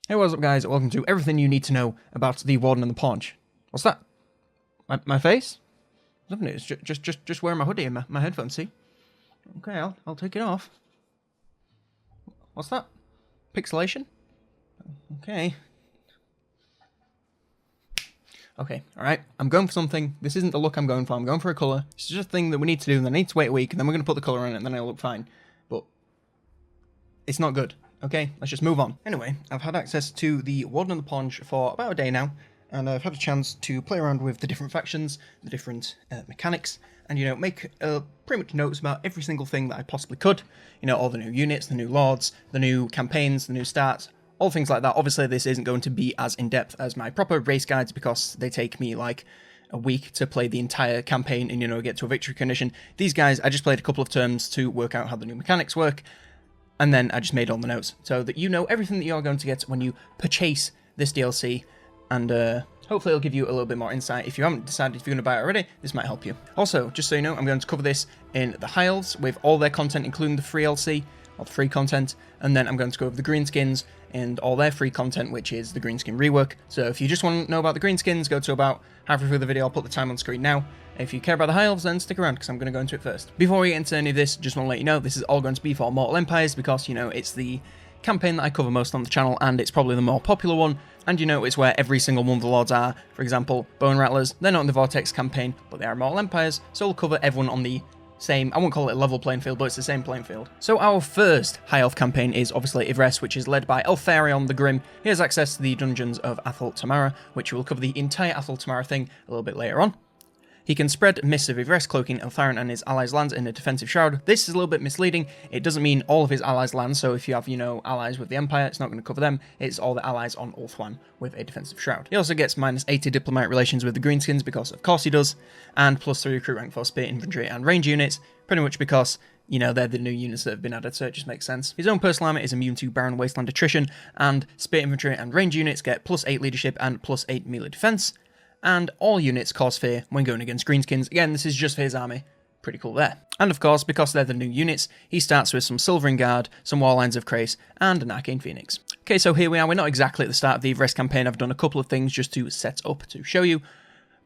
Hey, what's up guys, welcome to everything you need to know about the Warden and the Paunch. What's that? My face? Nothing, it's just wearing my hoodie and my headphones, see? Okay, I'll take it off. What's that? Pixelation? Okay. Okay, alright, I'm going for something. This isn't the look I'm going for a colour. It's just a thing that we need to do, and I need to wait a week, and then we're going to put the colour on it, and then it'll look fine. But it's not good. Okay, let's just move on. Anyway, I've had access to the Warden and the Paunch for about a day now, and I've had a chance to play around with the different factions, the different mechanics, and, you know, make pretty much notes about every single thing that I possibly could. You know, all the new units, the new lords, the new campaigns, the new stats, all things like that. Obviously, this isn't going to be as in-depth as my proper race guides because they take me, like, a week to play the entire campaign and, you know, get to a victory condition. These guys, I just played a couple of terms to work out how the new mechanics work, and then I just made all the notes, so that you know everything that you're going to get when you purchase this DLC, and hopefully it'll give you a little bit more insight. If you haven't decided if you're going to buy it already, this might help you. Also, just so you know, I'm going to cover this in the High Elves, with all their content, including the free LC, or the free content, and then I'm going to go over the greenskins and all their free content, which is the greenskin rework. So if you just want to know about the greenskins, go to about halfway through the video. I'll put the time on screen now. If you care about the High Elves, then stick around, because I'm going to go into it first. Before we get into any of this, just want to let you know, this is all going to be for Mortal Empires, because, you know, it's the campaign that I cover most on the channel, and it's probably the more popular one, and, you know, it's where every single one of the lords are. For example, Bone Rattlers, they're not in the Vortex campaign, but they are Mortal Empires, so we'll cover everyone on the same, I won't call it a level playing field, but it's the same playing field. So our first High Elf campaign is obviously Ivres, which is led by Eltharion the Grim. He has access to the dungeons of Athel Tamara, which will cover the entire Athel Tamara thing a little bit later on. He can spread mists of Ivres, cloaking Eltharion and his allies' lands in a defensive shroud. This is a little bit misleading. It doesn't mean all of his allies' lands, so if you have, you know, allies with the Empire, it's not going to cover them. It's all the allies on Ulthuan with a defensive shroud. He also gets minus 80 diplomatic relations with the Greenskins, because of course he does, and plus 3 recruit rank for spear, infantry, and range units, pretty much because, you know, they're the new units that have been added, so it just makes sense. His own personal armor is immune to Barren Wasteland attrition, and spear, infantry, and range units get plus 8 leadership and plus 8 melee defense. And all units cause fear when going against Greenskins. Again, this is just for his army. Pretty cool there. And of course, because they're the new units, he starts with some Silvering Guard, some Warlines of Crace, and an Arcane Phoenix. Okay, so here we are. We're not exactly at the start of the Ivres campaign. I've done a couple of things just to set up to show you.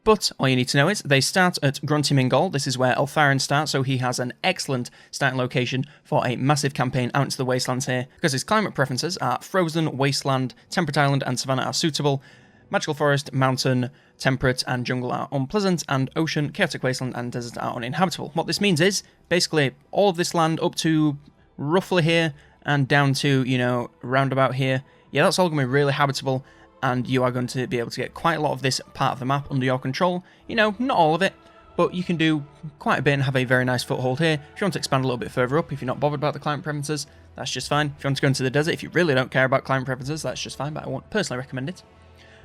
But all you need to know is they start at Grunty Mingol. This is where Eltharion starts, so he has an excellent starting location for a massive campaign out into the wastelands here, because his climate preferences are frozen, wasteland, temperate island, and savanna are suitable. Magical forest, mountain, temperate, and jungle are unpleasant, and ocean, chaotic wasteland, and desert are uninhabitable. What this means is, basically, all of this land up to roughly here, and down to, you know, roundabout here, yeah, that's all going to be really habitable, and you are going to be able to get quite a lot of this part of the map under your control. You know, not all of it, but you can do quite a bit and have a very nice foothold here. If you want to expand a little bit further up, if you're not bothered about the climate preferences, that's just fine. If you want to go into the desert, if you really don't care about climate preferences, that's just fine, but I won't personally recommend it.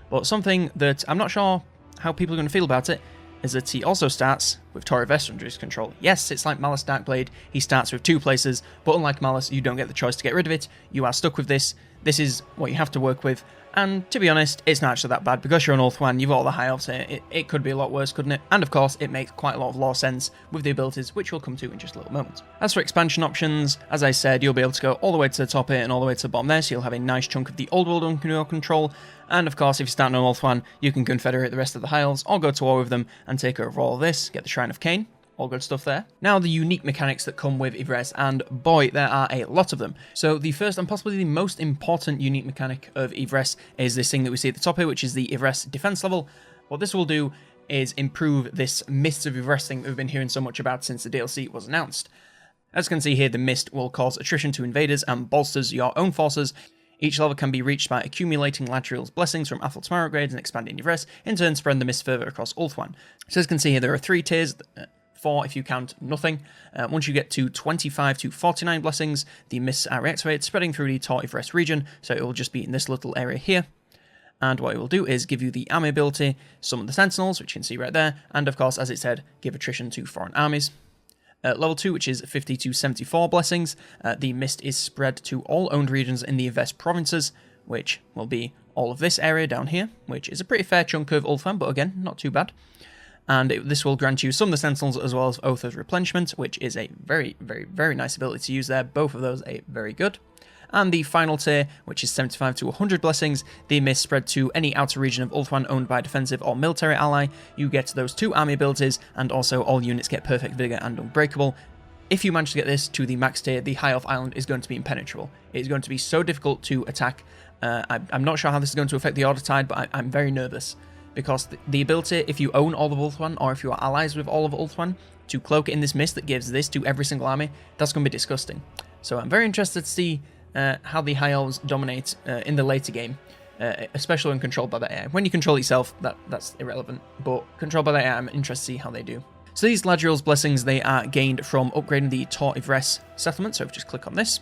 But something that I'm not sure how people are going to feel about it is that he also starts with Tori Vest under his control. Yes, it's like Malice Darkblade, he starts with 2 places, but unlike Malice, you don't get the choice to get rid of it. You are stuck with this. This is what you have to work with. And to be honest, it's not actually that bad, because you're on Ulthuan, you've got all the High Elves here. It could be a lot worse, couldn't it? And of course, it makes quite a lot of lore sense with the abilities, which we'll come to in just a little moment. As for expansion options, as I said, you'll be able to go all the way to the top here and all the way to the bottom there, so you'll have a nice chunk of the Old World under your control. And of course, if you're starting on Ulthuan, you can confederate the rest of the High Elves, or go to war with them and take over all of this, get the Shrine of Cain. All good stuff there. Now, the unique mechanics that come with Ivres, and boy, there are a lot of them. So the first and possibly the most important unique mechanic of Ivres is this thing that we see at the top here, which is the Ivres defense level. What this will do is improve this Mists of Ivres thing that we've been hearing so much about since the DLC was announced. As you can see here, the mist will cause attrition to invaders and bolsters your own forces. Each level can be reached by accumulating Ladriel's blessings from Athel Tamara upgrades and expanding Ivres, in turn spreading the mist further across Ulthuan. So as you can see here, there are 3 tiers. 4 if you count nothing. Once you get to 25 to 49 blessings, the mists are reactivated, spreading through the Tor Ivres region, so it will just be in this little area here. And what it will do is give you the army ability, summon the Sentinels, which you can see right there, and of course, as it said, give attrition to foreign armies. Level 2, which is 50 to 74 blessings, the mist is spread to all owned regions in the Ivres provinces, which will be all of this area down here, which is a pretty fair chunk of Ulthuan, but again, not too bad. And this will grant you some of the Sentinels as well as Oath of Replenishment, which is a very, very, very nice ability to use there. Both of those are very good. And the final tier, which is 75 to 100 blessings, the mist spread to any outer region of Ulthuan owned by a defensive or military ally. You get those 2 army abilities, and also all units get perfect vigor and unbreakable. If you manage to get this to the max tier, the High Elf Island is going to be impenetrable. It is going to be so difficult to attack. I'm not sure how this is going to affect the Order Tide, but I'm very nervous. Because the ability, if you own all of Ulthuan, or if you are allies with all of Ulthuan, to cloak it in this mist that gives this to every single army, that's going to be disgusting. So I'm very interested to see how the High Elves dominate in the later game, especially when controlled by the AI. When you control yourself, that's irrelevant, but controlled by the AI, I'm interested to see how they do. So these Ladriel's Blessings, they are gained from upgrading the Tor Ivres settlement, so if we just click on this,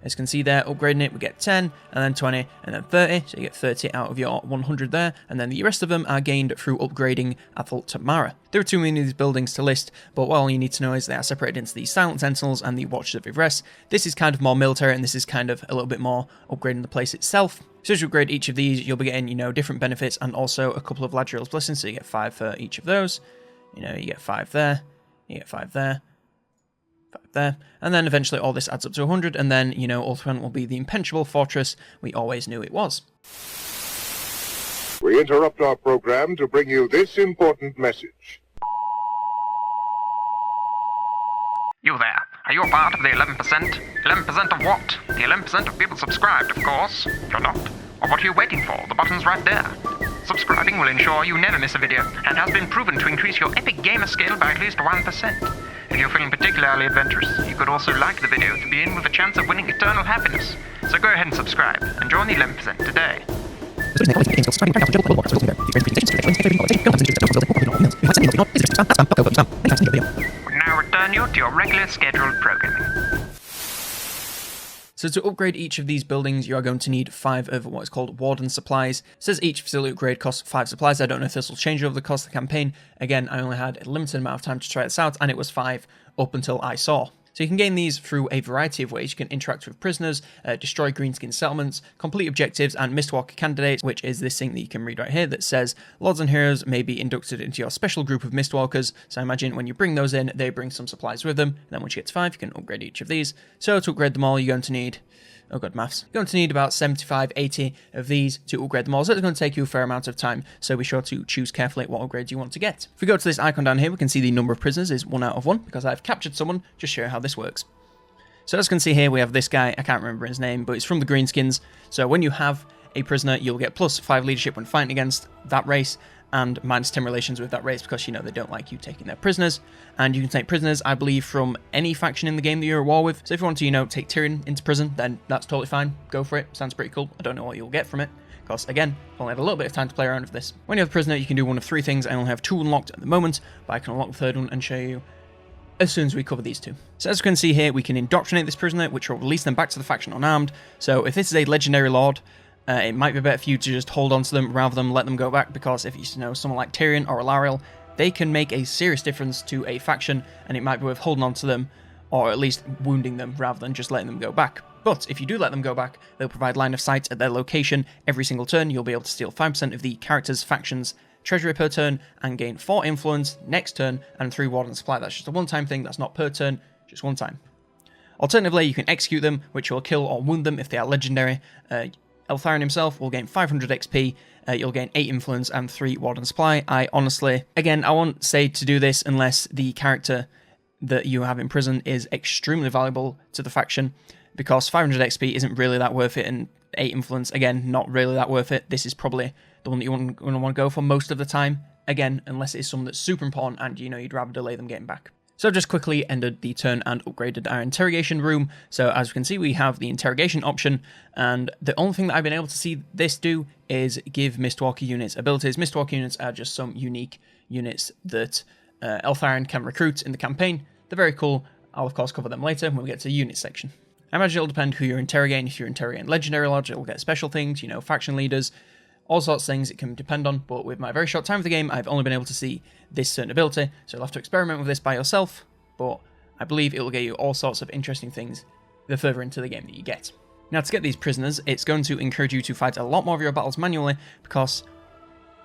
as you can see there, upgrading it, we get 10, and then 20, and then 30, so you get 30 out of your 100 there, and then the rest of them are gained through upgrading Athol Tamara. There are too many of these buildings to list, but what all you need to know is they are separated into the Silent Sentinels and the Watchers of Ivres. This is kind of more military, and this is kind of a little bit more upgrading the place itself. So as you upgrade each of these, you'll be getting, different benefits, and also a couple of Ladriel's Blessings, so you get 5 for each of those. You get 5 there, you get 5 there, 5 there, and then eventually all this adds up to 100, and then, Ulthuan will be the impenetrable fortress we always knew it was. We interrupt our program to bring you this important message. You there, are you a part of the 11%? 11% of what? The 11% of people subscribed, of course. You're not? Or what are you waiting for? The button's right there. Subscribing will ensure you never miss a video, and has been proven to increase your epic gamer skill by at least 1%. If you're feeling particularly adventurous, you could also like the video to be in with a chance of winning eternal happiness. So go ahead and subscribe, and join the 11% today. We now return you to your regular scheduled programming. So to upgrade each of these buildings, you are going to need 5 of what is called Warden supplies. It says each facility upgrade costs 5 supplies. I don't know if this will change over the course of the campaign. Again, I only had a limited amount of time to try this out, and it was 5 up until I saw. So you can gain these through a variety of ways. You can interact with prisoners, destroy greenskin settlements, complete objectives, and Mistwalker candidates, which is this thing that you can read right here that says, Lords and Heroes may be inducted into your special group of Mistwalkers. So I imagine when you bring those in, they bring some supplies with them. And then once you get to 5, you can upgrade each of these. So to upgrade them all, you're going to need... Oh god, maths. You're going to need about 75, 80 of these to upgrade them all, so it's going to take you a fair amount of time, so be sure to choose carefully what upgrades you want to get. If we go to this icon down here, we can see the number of prisoners is 1 out of 1, because I've captured someone, just show you how this works. So as you can see here, we have this guy, I can't remember his name, but it's from the Greenskins, so when you have a prisoner, you'll get plus 5 leadership when fighting against that race, and minus 10 relations with that race because, they don't like you taking their prisoners. And you can take prisoners, I believe, from any faction in the game that you're at war with. So if you want to, take Tyrion into prison, then that's totally fine. Go for it. Sounds pretty cool. I don't know what you'll get from it, because, again, I've only had a little bit of time to play around with this. When you have a prisoner, you can do one of 3 things. I only have 2 unlocked at the moment, but I can unlock the 3rd one and show you as soon as we cover these 2. So as you can see here, we can indoctrinate this prisoner, which will release them back to the faction unarmed. So if this is a legendary lord, it might be better for you to just hold on to them rather than let them go back, because if you know someone like Tyrion or Alariel, they can make a serious difference to a faction, and it might be worth holding on to them, or at least wounding them rather than just letting them go back. But if you do let them go back, they'll provide line of sight at their location every single turn. You'll be able to steal 5% of the character's faction's treasury per turn, and gain 4 influence next turn, and 3 Warden supply. That's just a one-time thing, that's not per turn, just one time. Alternatively, you can execute them, which will kill or wound them if they are legendary. Eltharion himself will gain 500 XP, you'll gain 8 influence and 3 Warden supply. I honestly, again, I won't say to do this unless the character that you have in prison is extremely valuable to the faction, because 500 XP isn't really that worth it, and 8 influence, again, not really that worth it. This is probably the one that you want to go for most of the time, again, unless it's someone that's super important and, you'd rather delay them getting back. So I've just quickly ended the turn and upgraded our interrogation room. So as you can see, we have the interrogation option, and the only thing that I've been able to see this do is give Mistwalker units abilities. Mistwalker units are just some unique units that Eltharion can recruit in the campaign. They're very cool. I'll of course cover them later when we get to the unit section. I imagine it'll depend who you're interrogating. If you're interrogating Legendary Lodge, it'll get special things, faction leaders, all sorts of things it can depend on, but with my very short time of the game, I've only been able to see this certain ability, so you'll have to experiment with this by yourself, but I believe it will get you all sorts of interesting things the further into the game that you get. Now, to get these prisoners, it's going to encourage you to fight a lot more of your battles manually, because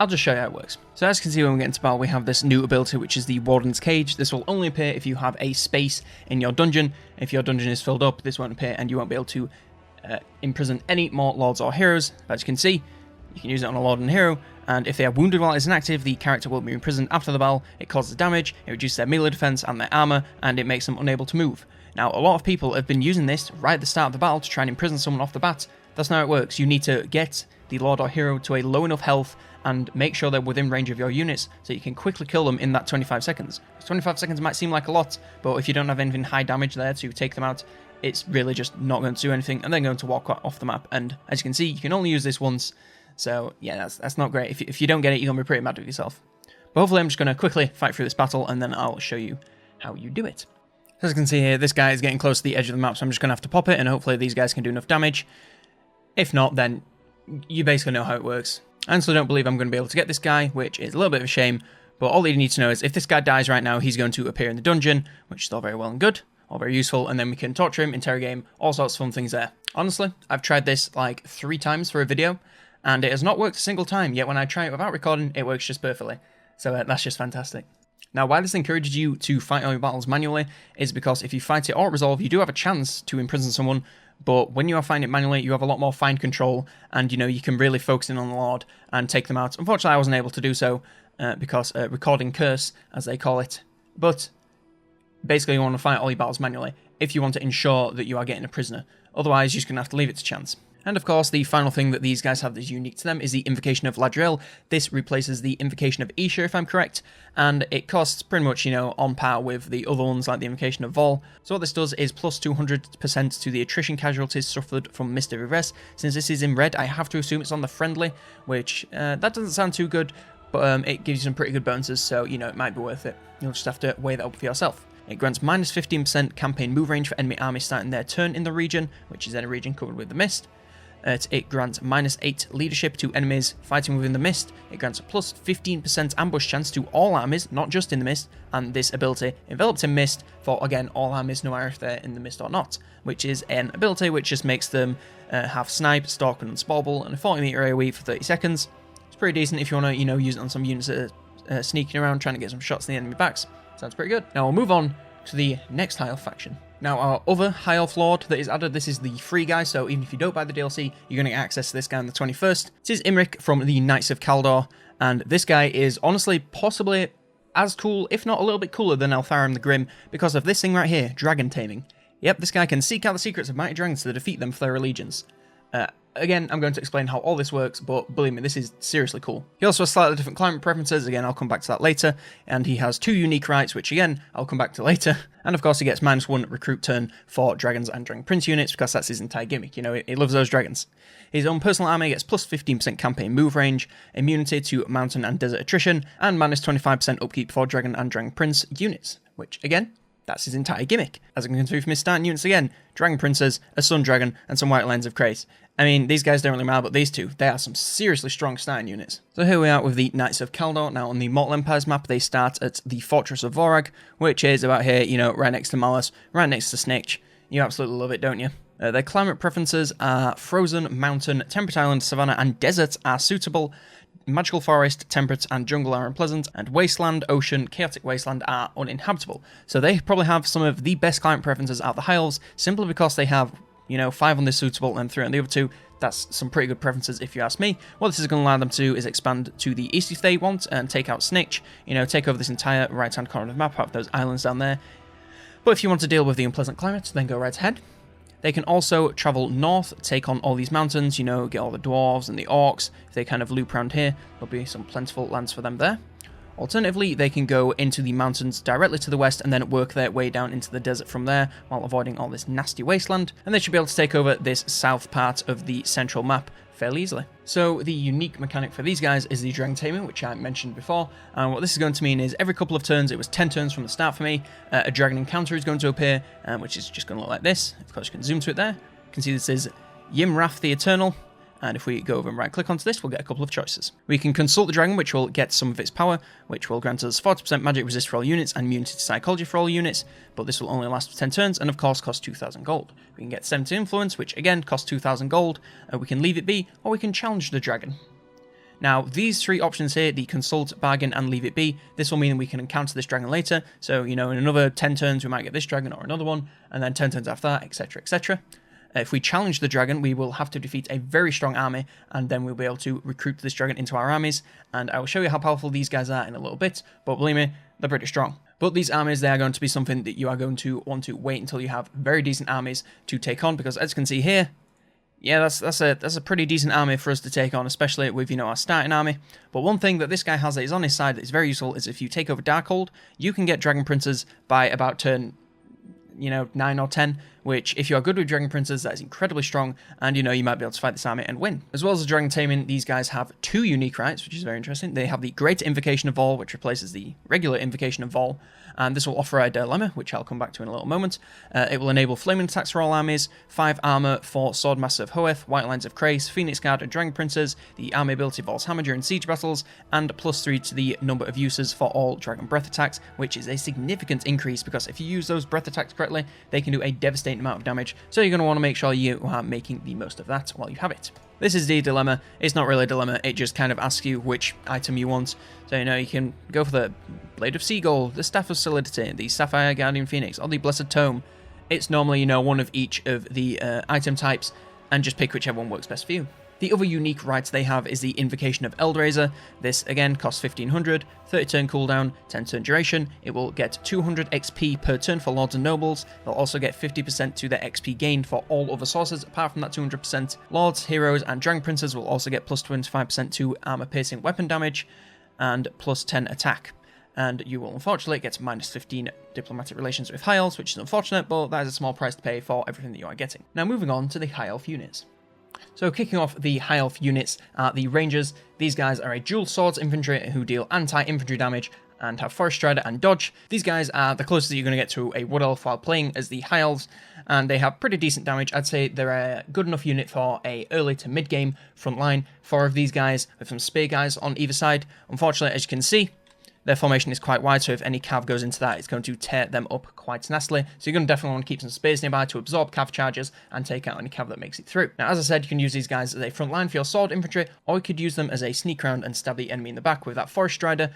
I'll just show you how it works. So as you can see, when we get into battle, we have this new ability, which is the Warden's Cage. This will only appear if you have a space in your dungeon. If your dungeon is filled up, this won't appear, and you won't be able to imprison any more lords or heroes. As you can see, you can use it on a lord and hero, and if they are wounded while it's inactive, the character will be imprisoned after the battle. It causes damage, it reduces their melee defense and their armor, and it makes them unable to move. Now, a lot of people have been using this right at the start of the battle to try and imprison someone off the bat. That's not how it works. You need to get the lord or hero to a low enough health and make sure they're within range of your units so you can quickly kill them in that 25 seconds. 25 seconds might seem like a lot, but if you don't have anything high damage there to take them out, it's really just not going to do anything, and they're going to walk off the map. And as you can see, you can only use this once, so yeah, that's not great. If you don't get it, you're going to be pretty mad with yourself. But hopefully I'm just going to quickly fight through this battle, and then I'll show you how you do it. As you can see here, this guy is getting close to the edge of the map, so I'm just going to have to pop it, and hopefully these guys can do enough damage. If not, then you basically know how it works. I honestly don't believe I'm going to be able to get this guy, which is a little bit of a shame, but all that you need to know is if this guy dies right now, he's going to appear in the dungeon, which is all very well and good, all very useful, and then we can torture him, interrogate him, all sorts of fun things there. Honestly, I've tried this like 3 times for a video, and it has not worked a single time, yet when I try it without recording, it works just perfectly. So that's just fantastic. Now, why this encourages you to fight all your battles manually is because if you fight it or resolve, you do have a chance to imprison someone, but when you are fighting it manually, you have a lot more fine control, and you can really focus in on the Lord and take them out. Unfortunately, I wasn't able to do so because recording curse, as they call it. But basically, you want to fight all your battles manually if you want to ensure that you are getting a prisoner. Otherwise, you're just going to have to leave it to chance. And of course, the final thing that these guys have that's unique to them is the Invocation of Luttrell. This replaces the Invocation of Iser, if I'm correct, and it costs pretty much, on par with the other ones like the Invocation of Vol. So what this does is plus 200% to the attrition casualties suffered from Mr. Reverse. Since this is in red, I have to assume it's on the friendly, which that doesn't sound too good, but it gives you some pretty good bonuses, so, it might be worth it. You'll just have to weigh that up for yourself. It grants minus 15% campaign move range for enemy armies starting their turn in the region, which is in a region covered with the mist. It grants minus 8 leadership to enemies fighting within the mist. It grants a plus 15% ambush chance to all armies, not just in the mist, and this ability enveloped in mist for, again, all armies, no matter if they're in the mist or not, which is an ability which just makes them have snipe, stalk, and unspoilable, and a 40 meter AoE for 30 seconds. It's pretty decent if you want to, use it on some units that are sneaking around trying to get some shots in the enemy backs. Sounds pretty good. Now we'll move on to the next high elf faction. Now, our other high elf lord that is added, this is the free guy, so even if you don't buy the DLC, you're going to get access to this guy on the 21st. This is Emmerich from the Knights of Caldo, and this guy is honestly possibly as cool, if not a little bit cooler than Eltharim the Grim, because of this thing right here, dragon taming. Yep, this guy can seek out the secrets of mighty dragons to defeat them for their allegiance. Again, I'm going to explain how all this works, but believe me, this is seriously cool. He also has slightly different climate preferences, again, I'll come back to that later, and he has 2 unique rights, which again, I'll come back to later. And of course, he gets minus 1 recruit turn for dragons and dragon prince units, because that's his entire gimmick, he loves those dragons. His own personal army gets plus 15% campaign move range, immunity to mountain and desert attrition, and minus 25% upkeep for dragon and dragon prince units, which again, that's his entire gimmick. As I can see from his starting units again, Dragon Princes, a Sun Dragon, and some White Lines of Crate. I mean, these guys don't really matter, but these two, they are some seriously strong starting units. So here we are with the Knights of Caldo. Now on the Mortal Empire's map, they start at the Fortress of Vorag, which is about here, right next to Malice, right next to Snitch. You absolutely love it, don't you? Their climate preferences are Frozen, Mountain, Temperate Island, Savannah, and Desert are suitable. Magical Forest, Temperate, and Jungle are unpleasant, and Wasteland, Ocean, Chaotic Wasteland are uninhabitable. So they probably have some of the best climate preferences out of the High Elves, simply because they have, 5 on this suitable and 3 on the other 2. That's some pretty good preferences if you ask me. What this is going to allow them to do is expand to the east if they want, and take out Snitch, take over this entire right-hand corner of the map, have those islands down there. But if you want to deal with the unpleasant climate, then go right ahead. They can also travel north, take on all these mountains, get all the dwarves and the orcs. If they kind of loop around here, there'll be some plentiful lands for them there. Alternatively, they can go into the mountains directly to the west and then work their way down into the desert from there while avoiding all this nasty wasteland. And they should be able to take over this south part of the central map fairly easily. So the unique mechanic for these guys is the Dragon Taming, which I mentioned before, and what this is going to mean is every couple of turns, it was 10 turns from the start for me, a dragon encounter is going to appear, which is just going to look like this. Of course you can zoom to it there. You can see this is Ymrath the Eternal, and if we go over and right click onto this, we'll get a couple of choices. We can consult the dragon, which will get some of its power, which will grant us 40% magic resist for all units and immunity to psychology for all units, but this will only last for 10 turns and of course cost 2,000 gold. We can get 70 influence, which again costs 2,000 gold, we can leave it be, or we can challenge the dragon. Now, these 3 options here, the consult, bargain, and leave it be, this will mean we can encounter this dragon later, so in another 10 turns we might get this dragon or another one, and then 10 turns after that, etc, etc. If we challenge the dragon, we will have to defeat a very strong army, and then we'll be able to recruit this dragon into our armies, and I will show you how powerful these guys are in a little bit, but believe me, they're pretty strong. But these armies, they are going to be something that you are going to want to wait until you have very decent armies to take on, because as you can see here, yeah, that's a pretty decent army for us to take on, especially with, you know, our starting army. But one thing that this guy has that is on his side that is very useful is if you take over Darkhold, you can get Dragon Princes by about turn, you know, 9 or 10, which if you are good with Dragon Princes, that is incredibly strong, and you know, you might be able to fight this army and win. As well as the Dragon Taming, these guys have 2 unique rights, which is very interesting. They have the Great Invocation of Vol, which replaces the regular Invocation of Vol, and this will offer a dilemma, which I'll come back to in a little moment. It will enable flaming attacks for all armies, 5 armor for Swordmaster of Hoeth, White Lines of Krace, Phoenix Guard, and Dragon Princes, the army ability Vol's Hammer during siege battles, and +3 to the number of uses for all Dragon Breath attacks, which is a significant increase because if you use those breath attacks correctly, they can do a devastating amount of damage, so you're going to want to make sure you are making the most of that while you have it. This is the dilemma. It's not really a dilemma, it just kind of asks you which item you want. So, you know, you can go for the Blade of Seagull, the Staff of Solidity, the Sapphire Guardian Phoenix, or the Blessed Tome. It's normally, you know, one of each of the item types, and just pick whichever one works best for you. The other unique right they have is the Invocation of Eldrazer. This, again, costs 1500, 30 turn cooldown, 10 turn duration. It will get 200 XP per turn for Lords and Nobles. They'll also get 50% to their XP gained for all other sources, apart from that 200%. Lords, Heroes, and Dragon Princes will also get plus 25% to armor-piercing weapon damage, and plus 10 attack. And you will unfortunately get minus 15 diplomatic relations with High Elves, which is unfortunate, but that is a small price to pay for everything that you are getting. Now moving on to the High Elf units. So kicking off the High Elf units are the Rangers. These guys are a dual swords infantry who deal anti-infantry damage and have Forest Strider and Dodge. These guys are the closest that you're going to get to a Wood Elf while playing as the High Elves, and they have pretty decent damage. I'd say they're a good enough unit for a early to mid-game front line. 4 of these guys with some spear guys on either side. Unfortunately, as you can see, their formation is quite wide, so if any cav goes into that, it's going to tear them up quite nastily. So you're going to definitely want to keep some space nearby to absorb cav charges and take out any cav that makes it through. Now, as I said, you can use these guys as a front line for your sword infantry, or you could use them as a sneak round and stab the enemy in the back with that Forest Strider.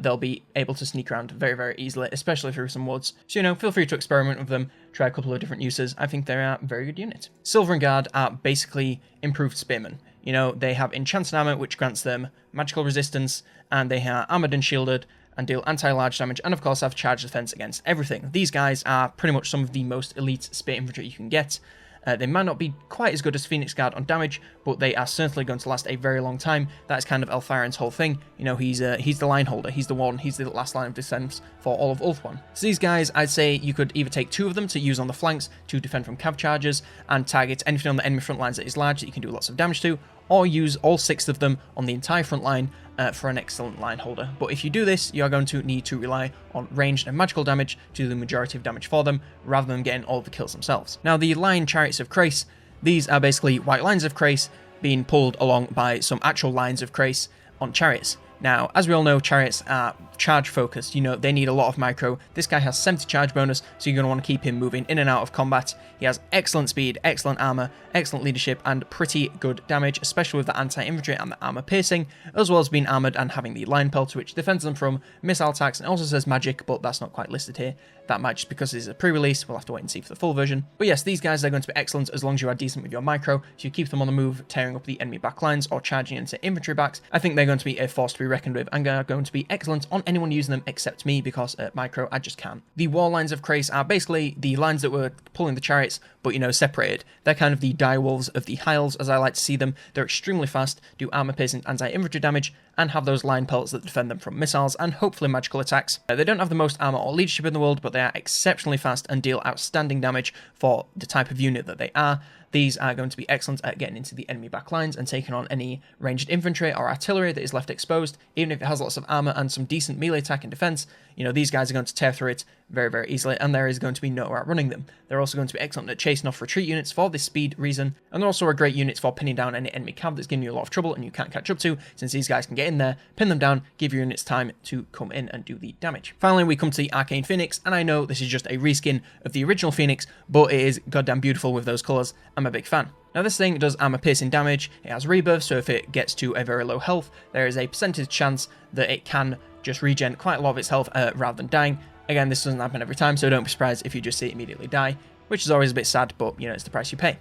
They'll be able to sneak around very, very easily, especially through some woods. So, you know, feel free to experiment with them, try a couple of different uses. I think they're a very good unit. Silver and Guard are basically improved spearmen. You know, they have enchanted armor, which grants them magical resistance, and they are armored and shielded, and deal anti-large damage, and of course have charge defense against everything. These guys are pretty much some of the most elite spear infantry you can get. They might not be quite as good as Phoenix Guard on damage, but they are certainly going to last a very long time. That is kind of Eltharin's whole thing. You know, he's the line holder, he's the Warden, he's the last line of defense for all of Ulthuan. So these guys, I'd say you could either take 2 of them to use on the flanks to defend from cav charges and target anything on the enemy front lines that is large that you can do lots of damage to, or use all 6 of them on the entire front line for an excellent line holder. But if you do this, you are going to need to rely on ranged and magical damage to do the majority of damage for them, rather than getting all the kills themselves. Now, the Lion Chariots of Krace, these are basically white lines of Krace being pulled along by some actual lines of Krace on chariots. Now, as we all know, chariots are charge focused, you know, they need a lot of micro. This guy has 70 charge bonus, so you're going to want to keep him moving in and out of combat. He has excellent speed, excellent armor, excellent leadership, and pretty good damage, especially with the anti-infantry and the armor piercing, as well as being armored and having the line pelt, which defends them from missile attacks, and also says magic, but that's not quite listed here. That might just because it's a pre-release, we'll have to wait and see for the full version. But yes, these guys are going to be excellent as long as you are decent with your micro, so you keep them on the move, tearing up the enemy backlines or charging into infantry backs. I think they're going to be a force to be reckoned with, and are going to be excellent on anyone using them except me, because at micro I just can't. The war lines of Krace are basically the lines that were pulling the chariots, but you know, separated. They're kind of the direwolves of the High Elves, as I like to see them. They're extremely fast, do armor piercing anti-infantry damage, and have those line pelts that defend them from missiles and hopefully magical attacks. They don't have the most armor or leadership in the world, but they are exceptionally fast and deal outstanding damage for the type of unit that they are. These are going to be excellent at getting into the enemy backlines and taking on any ranged infantry or artillery that is left exposed. Even if it has lots of armor and some decent melee attack and defense, you know, these guys are going to tear through it very, very easily, and there is going to be no outrunning them. They're also going to be excellent at chasing off retreat units for this speed reason, and they're also a great unit for pinning down any enemy cav that's giving you a lot of trouble and you can't catch up to, since these guys can get in there, pin them down, give your units time to come in and do the damage. Finally, we come to the Arcane Phoenix, and I know this is just a reskin of the original Phoenix, but it is goddamn beautiful with those colours. I'm a big fan. Now, this thing does armor piercing damage, it has rebirth, so if it gets to a very low health, there is a percentage chance that it can just regen quite a lot of its health rather than dying. Again, this doesn't happen every time, so don't be surprised if you just see it immediately die, which is always a bit sad, but you know, it's the price you pay.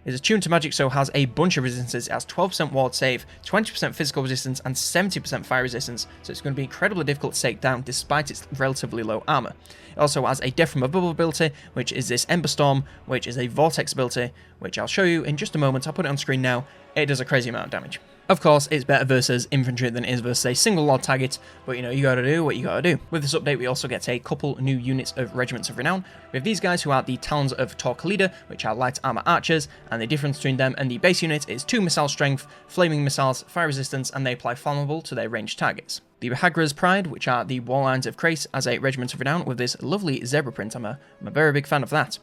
is attuned to magic, so has a bunch of resistances. It has 12% ward save, 20% physical resistance, and 70% fire resistance, so it's going to be incredibly difficult to take down despite its relatively low armor. It also has a Death from Above ability, which is this Ember Storm, which is a Vortex ability, which I'll show you in just a moment. I'll put it on screen now. It does a crazy amount of damage. Of course, it's better versus infantry than it is versus a single Lord target, but you know, you gotta do what you gotta do. With this update, we also get a couple new units of Regiments of Renown. We have these guys who are the Talons of Torquilida, which are light armor archers, and the difference between them and the base unit is 2 missile strength, flaming missiles, fire resistance, and they apply flammable to their ranged targets. The Hagra's Pride, which are the War Lines of Krace, as a Regiment of Renown with this lovely zebra print. I'm a very big fan of that.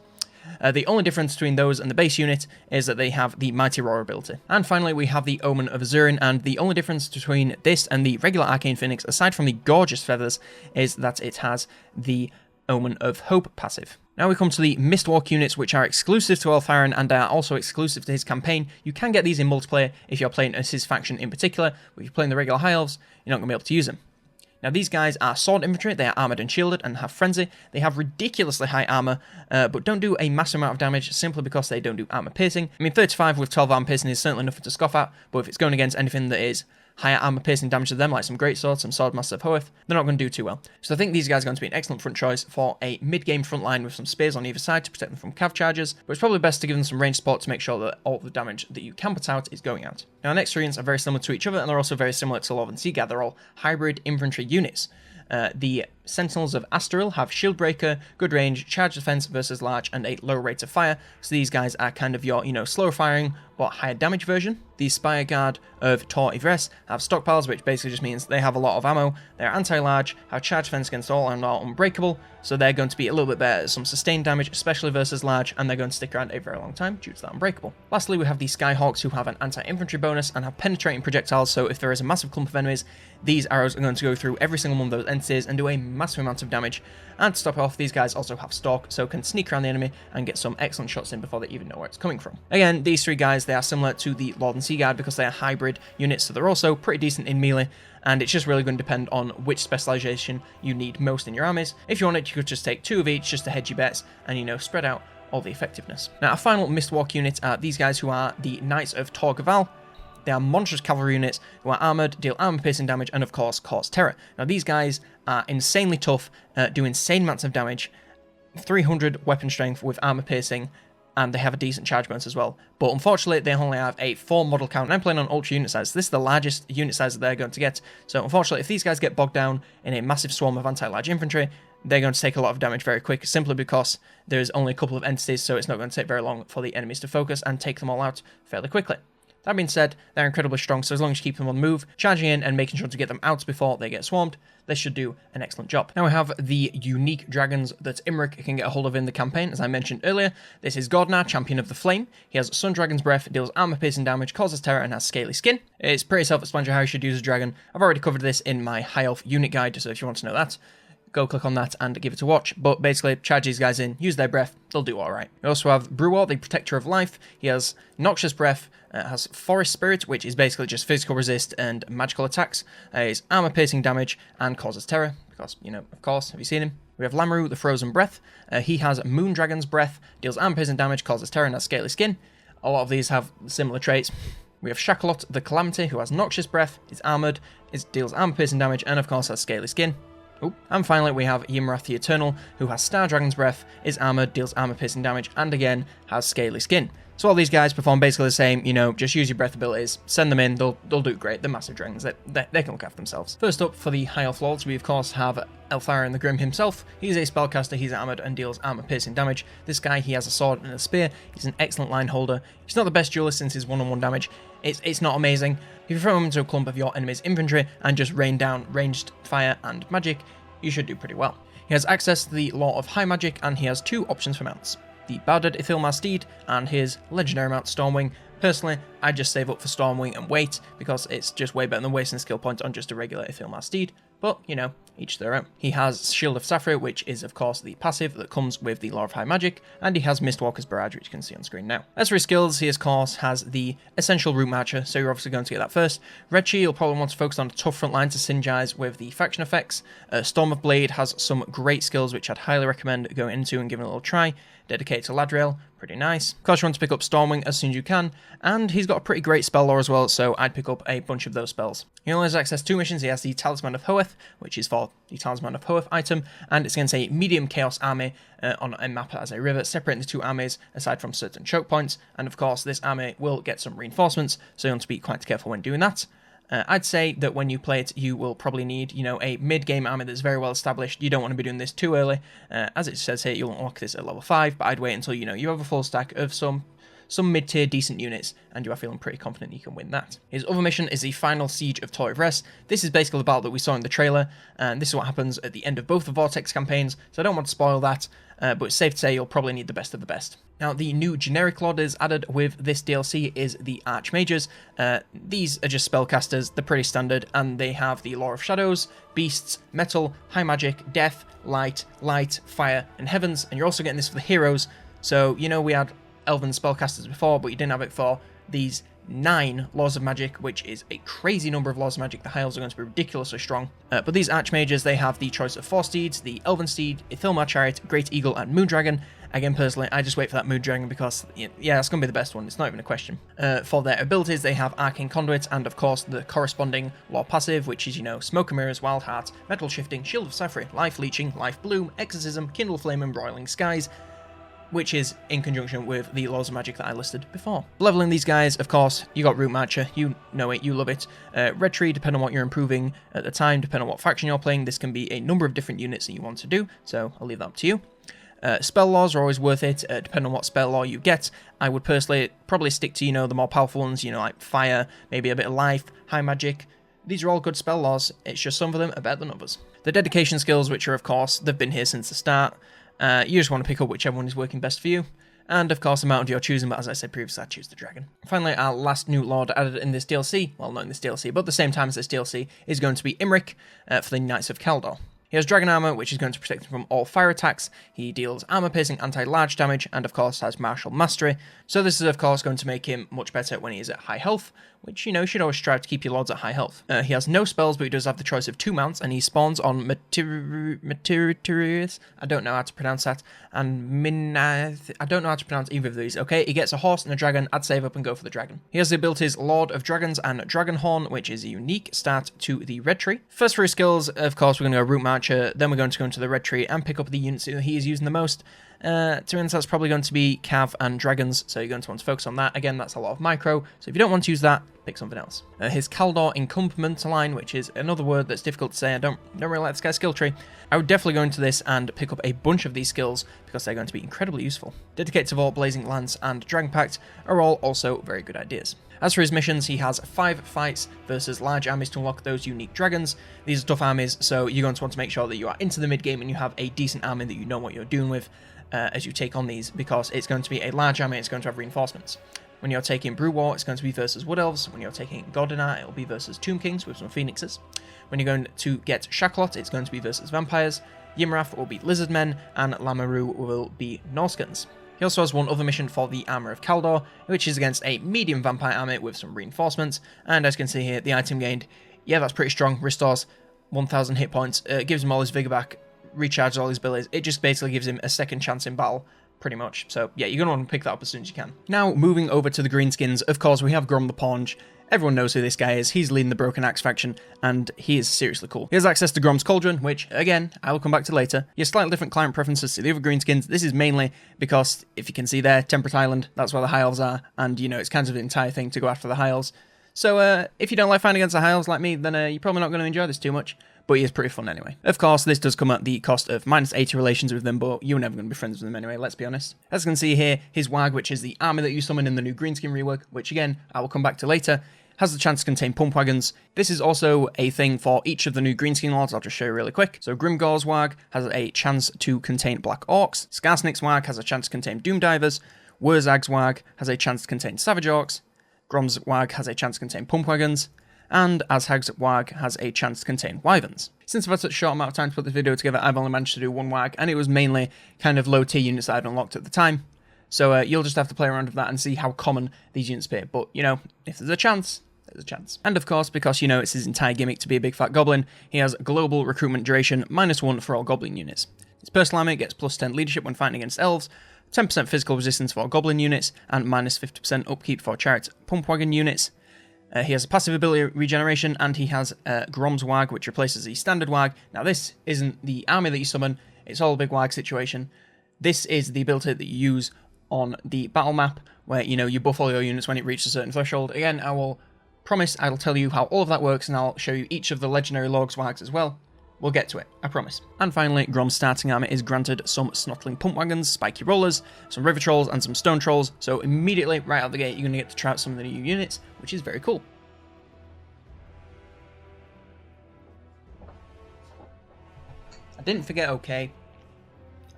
The only difference between those and the base unit is that they have the Mighty Roar ability. And finally, we have the Omen of Zirin, and the only difference between this and the regular Arcane Phoenix, aside from the gorgeous feathers, is that it has the Omen of Hope passive. Now we come to the Mistwalk units, which are exclusive to Eltharin and are also exclusive to his campaign. You can get these in multiplayer if you're playing as his faction in particular, but if you're playing the regular High Elves, you're not going to be able to use them. Now these guys are sword infantry, they are armoured and shielded and have frenzy. They have ridiculously high armour, but don't do a massive amount of damage simply because they don't do armour piercing. I mean, 35 with 12 armour piercing is certainly nothing to scoff at, but if it's going against anything that is higher armour piercing damage to them, like some greatswords, some Swordmasters of Hoeth, they're not going to do too well. So I think these guys are going to be an excellent front choice for a mid-game front line with some spears on either side to protect them from cav charges, but it's probably best to give them some range support to make sure that all the damage that you can put out is going out. Now our next three units are very similar to each other, and they're also very similar to Lorven Seaguard. They're all hybrid infantry units. The Sentinels of Astaril have Shield Breaker, good range, charge defense versus large, and a low rate of fire. So these guys are kind of your, slower firing but higher damage version. The Spire Guard of Tor Ivres have stockpiles, which basically just means they have a lot of ammo. They're anti-large, have charge defense against all, and are unbreakable. So they're going to be a little bit better at some sustained damage, especially versus large, and they're going to stick around a very long time due to that unbreakable. Lastly, we have the Skyhawks, who have an anti-infantry bonus and have penetrating projectiles. So if there is a massive clump of enemies, these arrows are going to go through every single one of those entities and do a massive amount of damage. And to stop off, these guys also have stalk, so can sneak around the enemy and get some excellent shots in before they even know where it's coming from. Again, these three guys, they are similar to the Lorven Seaguard because they are hybrid units, so they're also pretty decent in melee, and it's just really going to depend on which specialization you need most in your armies. If you wanted, you could just take 2 of each just to hedge your bets and, spread out all the effectiveness. Now, our final Mistwalk unit are these guys who are the Knights of Torgaval. They are monstrous cavalry units who are armoured, deal armour-piercing damage, and of course, cause terror. Now, these guys are insanely tough, do insane amounts of damage, 300 weapon strength with armour-piercing, and they have a decent charge bonus as well. But unfortunately, they only have a 4 model count, and I'm playing on ultra unit size. This is the largest unit size that they're going to get. So unfortunately, if these guys get bogged down in a massive swarm of anti-large infantry, they're going to take a lot of damage very quick, simply because there's only a couple of entities, so it's not going to take very long for the enemies to focus and take them all out fairly quickly. That being said, they're incredibly strong, so as long as you keep them on the move, charging in and making sure to get them out before they get swarmed, this should do an excellent job. Now we have the unique dragons that Emmerich can get a hold of in the campaign. As I mentioned earlier, this is Gordnar, Champion of the Flame. He has Sun Dragon's Breath, deals armor-piercing damage, causes terror, and has scaly skin. It's pretty self-explanatory how you should use a dragon. I've already covered this in my High Elf unit guide, so if you want to know that, go click on that and give it a watch. But basically, charge these guys in, use their breath, they'll do alright. We also have Bruor, the Protector of Life. He has Noxious Breath, has Forest Spirit, which is basically just physical resist and magical attacks. His armor-piercing damage and causes terror, because, of course, have you seen him? We have Lamru, the Frozen Breath. He has Moon Dragon's Breath, deals armor-piercing damage, causes terror, and has scaly skin. A lot of these have similar traits. We have Shakalot, the Calamity, who has Noxious Breath, is armoured, deals armor-piercing damage, and of course has scaly skin. And finally, we have Ymrath the Eternal, who has Star Dragon's Breath, is armoured, deals armor-piercing damage, and again, has scaly skin. So all these guys perform basically the same, just use your breath abilities, send them in, they'll do great. They're massive dragons, they can look after themselves. First up, for the High Elf Lords, we of course have Eltharin the Grim himself. He's a spellcaster, he's armoured and deals armor-piercing damage. This guy, he has a sword and a spear, he's an excellent line holder. He's not the best duelist since his one-on-one damage. It's not amazing. If you throw him into a clump of your enemy's infantry and just rain down ranged fire and magic, you should do pretty well. He has access to the Law of High Magic, and he has 2 options for mounts. The Barded Ithilmar Steed and his legendary mount Stormwing. Personally, I just save up for Stormwing and wait, because it's just way better than wasting a skill point on just a regular Ithilmar Steed, But, you know, each their own. He has Shield of Saphir, which is, of course, the passive that comes with the Law of High Magic, and he has Mistwalker's Barrage, which you can see on screen now. As for his skills, he, of course, has the Essential Root Marcher, so you're obviously going to get that first. Red Chi, you'll probably want to focus on a tough front line to synergize with the faction effects. Storm of Blade has some great skills, which I'd highly recommend going into and giving it a little try. Dedicated to Ladrail, pretty nice. Of course, you want to pick up Stormwing as soon as you can, and he's got a pretty great spell lore as well, so I'd pick up a bunch of those spells. He only has access to 2 missions. He has the Talisman of Hoeth, which is for the Talisman of Hoeth item, and it's against a medium chaos army on a map as a river, separating the 2 armies aside from certain choke points, and of course this army will get some reinforcements, so you want to be quite careful when doing that. I'd say that when you play it, you will probably need, you know, a mid-game army that's very well established. You don't want to be doing this too early. As it says here, you'll unlock this at level 5, but I'd wait until, you know, you have a full stack of some mid-tier decent units, and you are feeling pretty confident you can win that. His other mission is the final Siege of Toy of Rest. This is basically the battle that we saw in the trailer, and this is what happens at the end of both the Vortex campaigns, so I don't want to spoil that, but it's safe to say you'll probably need the best of the best. Now, the new generic Lorders added with this DLC is the Archmages. These are just spellcasters, they're pretty standard, and they have the Lore of Shadows, Beasts, Metal, High Magic, Death, Light, Fire, and Heavens, and you're also getting this for the heroes. So, you know, we had Elven spellcasters before, but you didn't have it for these 9 Laws of Magic, which is a crazy number of Laws of Magic. The high elves are going to be ridiculously strong. But these Archmages, they have the choice of 4 steeds, the Elven Steed, Ithilmar Chariot, Great Eagle, and Moondragon. Again, personally, I just wait for that Moondragon because, yeah, it's going to be the best one. It's not even a question. For their abilities, they have Arcane Conduit and, of course, the corresponding Law passive, which is, you know, Smoke and Mirrors, Wild Heart, Metal Shifting, Shield of Saphir, Life Leeching, Life Bloom, Exorcism, Kindle Flame, and Broiling Skies, which is in conjunction with the Laws of Magic that I listed before. Leveling these guys, of course, you got Root Marcher, you know it, you love it. Red Tree, depending on what you're improving at the time, depending on what faction you're playing, this can be a number of different units that you want to do, so I'll leave that up to you. Spell laws are always worth it, depending on what spell law you get. I would personally probably stick to, you know, the more powerful ones, you know, like Fire, maybe a bit of Life, High Magic. These are all good spell laws, it's just some of them are better than others. The dedication skills, which are, of course, they've been here since the start. You just want to pick up whichever one is working best for you. And of course, the amount of you're choosing, but as I said previously, I choose the Dragon. Finally, our last new Lord added in this DLC, well, not in this DLC, but at the same time as this DLC, is going to be Emmerich for the Knights of Caldo. He has Dragon Armor, which is going to protect him from all fire attacks. He deals armor-piercing anti-large damage, and of course has Martial Mastery. So this is of course going to make him much better when he is at high health, which, you know, you should always strive to keep your lords at high health. He has no spells, but he does have the choice of 2 mounts, and he spawns on Materius. I don't know how to pronounce that. And I don't know how to pronounce either of these. Okay, he gets a horse and a dragon. I'd save up and go for the dragon. He has the abilities Lord of Dragons and Dragonhorn, which is a unique start to the Red Tree. First for his skills, of course, we're going to go Root Marcher, then we're going to go into the Red Tree and pick up the units that he is using the most. To be honest, that's probably going to be Cav and Dragons, so you're going to want to focus on that. Again, that's a lot of micro, so if you don't want to use that, pick something else. His Caldo Encompassment line, which is another word that's difficult to say. I don't really like this guy's skill tree. I would definitely go into this and pick up a bunch of these skills because they're going to be incredibly useful. Dedicated to Vault, Blazing Lance, and Dragon Pact are all also very good ideas. As for his missions, he has 5 fights versus large armies to unlock those unique dragons. These are tough armies, so you're going to want to make sure that you are into the mid-game and you have a decent army that you know what you're doing with as you take on these, because it's going to be a large army, it's going to have reinforcements. When you're taking Brew War, it's going to be versus Wood Elves. When you're taking Gordonar, it'll be versus Tomb Kings with some Phoenixes. When you're going to get Shaklot, it's going to be versus Vampires. Ymrath will be Lizardmen, and Lamaru will be Norskans. He also has one other mission for the Armour of Caldo, which is against a medium vampire army with some reinforcements, and as you can see here, the item gained, yeah, that's pretty strong, restores 1000 hit points, gives him all his vigor back, recharges all his abilities, it just basically gives him a second chance in battle, pretty much. So yeah, you're going to want to pick that up as soon as you can. Now, moving over to the Greenskins, of course we have Grom the Paunch. Everyone knows who this guy is, he's leading the Broken Axe faction, and he is seriously cool. He has access to Grom's Cauldron, which, again, I will come back to later. He has slightly different client preferences to the other Greenskins. This is mainly because, if you can see there, Temperate Island, that's where the High Elves are, and, you know, it's kind of the entire thing to go after the High Elves. So, if you don't like fighting against the High Elves like me, then you're probably not going to enjoy this too much. But he is pretty fun anyway. Of course, this does come at the cost of minus 80 relations with them, but you're never going to be friends with them anyway, let's be honest. As you can see here, his Wag, which is the army that you summon in the new Greenskin rework, which again, I will come back to later, has the chance to contain pump wagons. This is also a thing for each of the new Greenskin Lords, I'll just show you really quick. So Grimgor's Wag has a chance to contain Black Orcs, Skarsnik's Wag has a chance to contain Doom Divers, Wurzag's Wag has a chance to contain Savage Orcs, Grom's Wag has a chance to contain pump wagons, and Azhag's Wag has a chance to contain wyverns. Since I've had such a short amount of time to put this video together, I've only managed to do one Wag, and it was mainly kind of low tier units that I'd unlocked at the time. So you'll just have to play around with that and see how common these units appear. But, you know, if there's a chance, there's a chance. And of course, because, you know, it's his entire gimmick to be a big fat goblin, he has global recruitment duration -1 for all goblin units. His personal army gets +10 leadership when fighting against elves, 10% physical resistance for goblin units, and -50% upkeep for chariot pump wagon units. He has a passive ability regeneration, and he has Grom's Wag, which replaces the standard Wag. Now this isn't the army that you summon, it's all a big Wag situation. This is the ability that you use on the battle map, where, you know, you buff all your units when it reaches a certain threshold. Again, I'll tell you how all of that works, and I'll show you each of the legendary Lorg's Wags as well. We'll get to it, I promise. And finally, Grom's starting army is granted some Snottling Pump Wagons, Spiky Rollers, some Rivet Rolls, and some Stone Trolls, so immediately, right out the gate, you're going to get to try out some of the new units, which is very cool. I didn't forget OK.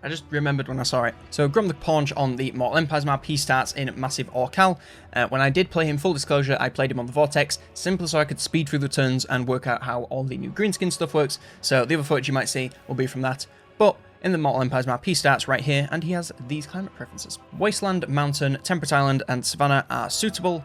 I just remembered when I saw it. So Grom the Paunch on the Mortal Empires map, he starts in Massive Orcal. When I did play him, full disclosure, I played him on the Vortex, simply so I could speed through the turns and work out how all the new greenskin stuff works, so the other footage you might see will be from that. But in the Mortal Empires map, he starts right here, and he has these climate preferences. Wasteland, Mountain, Temperate Island, and Savannah are suitable.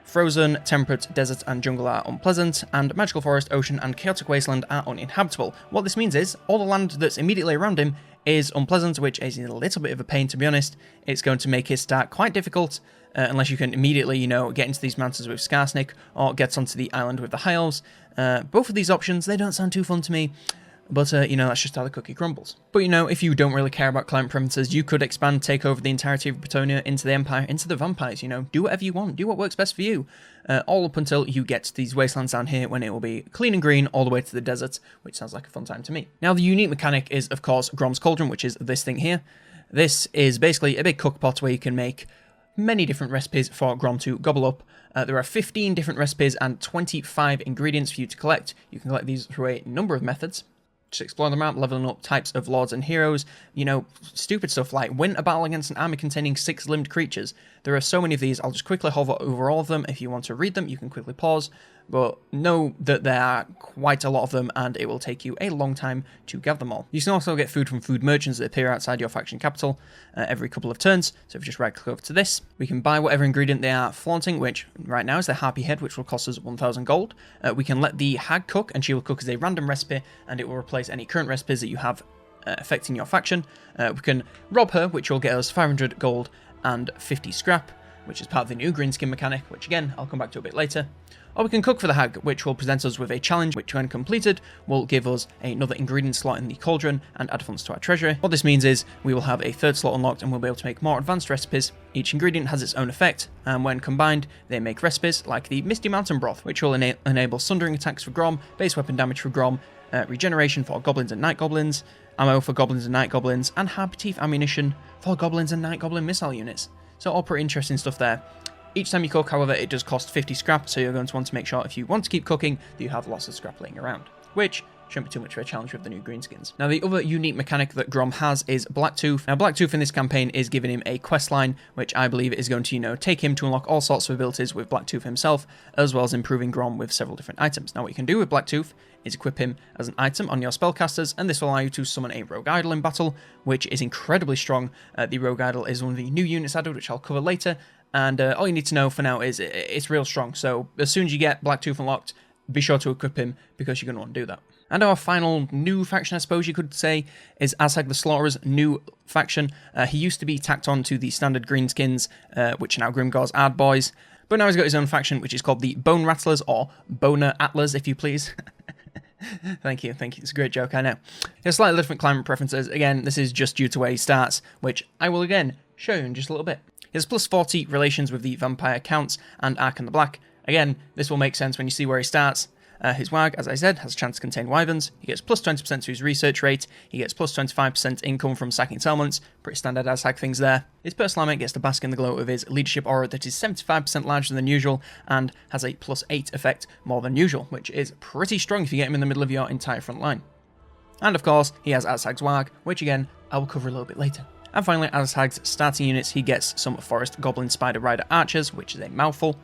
Frozen, Temperate, Desert, and Jungle are unpleasant, and Magical Forest, Ocean, and Chaotic Wasteland are uninhabitable. What this means is, all the land that's immediately around him is unpleasant, which is a little bit of a pain, to be honest. It's going to make his start quite difficult, unless you can immediately, you know, get into these mountains with Skarsnik, or get onto the island with the High Elves. Both of these options, they don't sound too fun to me, but, you know, that's just how the cookie crumbles. But, you know, if you don't really care about climate preferences, you could expand, take over the entirety of Bretonia, into the Empire, into the Vampires, you know, do whatever you want, do what works best for you, all up until you get to these wastelands down here, when it will be clean and green all the way to the desert, which sounds like a fun time to me. Now, the unique mechanic is, of course, Grom's Cauldron, which is this thing here. This is basically a big cookpot where you can make many different recipes for Grom to gobble up. There are 15 different recipes and 25 ingredients for you to collect. You can collect these through a number of methods. Just explore them out, leveling up types of lords and heroes, you know, stupid stuff like win a battle against an army containing 6-limbed creatures. There are so many of these, I'll just quickly hover over all of them. If you want to read them, you can quickly pause, but know that there are quite a lot of them, and it will take you a long time to gather them all. You can also get food from food merchants that appear outside your faction capital every couple of turns, so if you just right click over to this, we can buy whatever ingredient they are flaunting, which right now is the Harpy Head, which will cost us 1,000 gold. We can let the Hag cook, and she will cook as a random recipe, and it will replace any current recipes that you have affecting your faction. We can rob her, which will get us 500 gold and 50 scrap, which is part of the new greenskin mechanic, which again, I'll come back to a bit later. Or we can cook for the Hag, which will present us with a challenge, which when completed, will give us another ingredient slot in the Cauldron and add funds to our treasury. What this means is, we will have a third slot unlocked and we'll be able to make more advanced recipes. Each ingredient has its own effect, and when combined, they make recipes like the Misty Mountain Broth, which will enable sundering attacks for Grom, base weapon damage for Grom, regeneration for goblins and night goblins, ammo for goblins and night goblins, and Harpy Teeth ammunition for goblins and night goblin missile units. So all pretty interesting stuff there. Each time you cook, however, it does cost 50 scrap, so you're going to want to make sure if you want to keep cooking that you have lots of scrap laying around, which shouldn't be too much of a challenge with the new greenskins. Now, the other unique mechanic that Grom has is Blacktooth. Now, Blacktooth in this campaign is giving him a quest line, which I believe is going to, you know, take him to unlock all sorts of abilities with Blacktooth himself, as well as improving Grom with several different items. Now, what you can do with Blacktooth is equip him as an item on your spellcasters, and this will allow you to summon a Rogue Idol in battle, which is incredibly strong. The Rogue Idol is one of the new units added, which I'll cover later, and all you need to know for now is it's real strong, so as soon as you get Blacktooth unlocked, be sure to equip him, because you're going to want to do that. And our final new faction, I suppose you could say, is Azhag the Slaughterer's new faction. He used to be tacked on to the standard greenskins, which are now Grimgor's Ard Boys, but now he's got his own faction, which is called the Bone Rattlers, or Boner Attlers, if you please. Thank you, it's a great joke, I know. He has slightly different climate preferences. Again, this is just due to where he starts, which I will again show you in just a little bit. He has plus 40 relations with the Vampire Counts and Ark and the Black. Again, this will make sense when you see where he starts. His Wag, as I said, has a chance to contain wyverns. He gets plus 20% to his research rate. He gets plus 25% income from sacking settlements. Pretty standard Azhag things there. His personal army gets to bask in the glow of his leadership aura that is 75% larger than usual and has a plus 8 effect more than usual, which is pretty strong if you get him in the middle of your entire front line. And of course, he has Azhag's Wag, which again, I will cover a little bit later. And finally, Azhag's starting units, he gets some Forest Goblin Spider Rider Archers, which is a mouthful.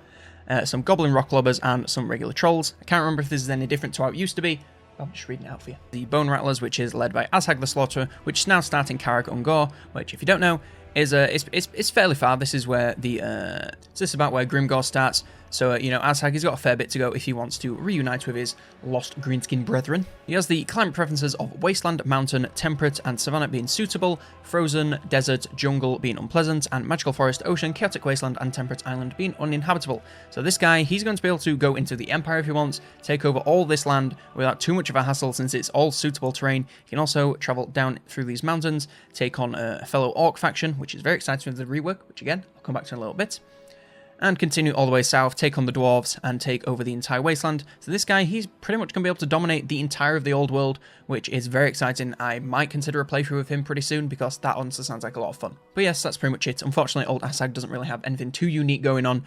some Goblin Rock Lobbers, and some regular Trolls. I can't remember if this is any different to how it used to be. I'm just reading it out for you. The Bone Rattlers, which is led by Azhag the Slaughterer, which is now starting Carrag Ungor, which, if you don't know, is it's fairly far. This is where the this is about where Grimgor starts. So you know, Azhag has got a fair bit to go if he wants to reunite with his lost greenskin brethren. He has the climate preferences of wasteland, mountain, temperate, and savanna being suitable, frozen, desert, jungle being unpleasant, and magical forest, ocean, chaotic wasteland, and temperate island being uninhabitable. So this guy, he's going to be able to go into the Empire if he wants, take over all this land without too much of a hassle since it's all suitable terrain. He can also travel down through these mountains, take on a fellow Orc faction, which is very exciting with the rework, which again, I'll come back to in a little bit. And continue all the way south, take on the Dwarves, and take over the entire wasteland. So this guy, he's pretty much going to be able to dominate the entire of the old world, which is very exciting. I might consider a playthrough with him pretty soon, because that honestly sounds like a lot of fun. But yes, that's pretty much it. Unfortunately, old Azhag doesn't really have anything too unique going on.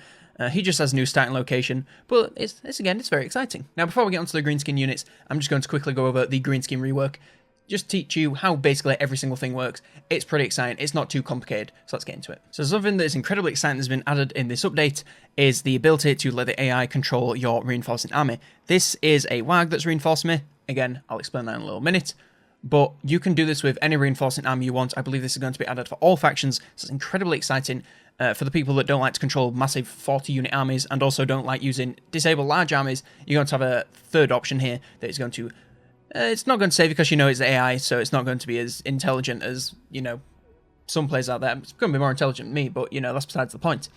He just has a new starting location, but it's very exciting. Now, before we get onto the greenskin units, I'm just going to quickly go over the greenskin rework. Just teach you how basically every single thing works. It's pretty exciting. It's not too complicated, so let's get into it. So something that is incredibly exciting that's been added in this update is the ability to let the AI control your reinforcing army. This is a WAG that's reinforcing me. Again, I'll explain that in a little minute. But you can do this with any reinforcing army you want. I believe this is going to be added for all factions, so it's incredibly exciting for the people that don't like to control massive 40-unit armies and also don't like using disabled large armies. You're going to have a third option here that is going to... it's not going to save because you know it's AI, so it's not going to be as intelligent as, you know, some players out there. It's going to be more intelligent than me, but, you know, that's besides the point.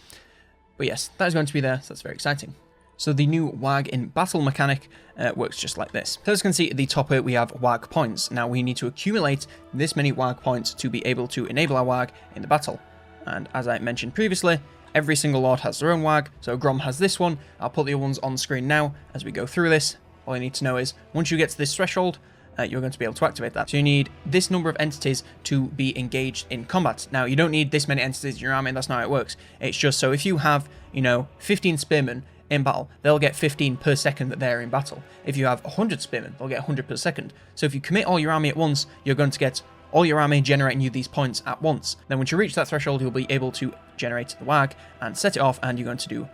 But yes, that is going to be there, so that's very exciting. So the new WAG in battle mechanic works just like this. So as you can see at the top here, we have WAG points. Now we need to accumulate this many WAG points to be able to enable our WAG in the battle. And as I mentioned previously, every single lord has their own WAG. So Grom has this one. I'll put the other ones on screen now as we go through this. All you need to know is, once you get to this threshold, you're going to be able to activate that. So you need this number of entities to be engaged in combat. Now, you don't need this many entities in your army, that's not how it works. It's just so if you have, you know, 15 spearmen in battle, they'll get 15 per second that they're in battle. If you have 100 spearmen, they'll get 100 per second. So if you commit all your army at once, you're going to get all your army generating you these points at once. Then once you reach that threshold, you'll be able to generate the WAG and set it off, and you're going to do,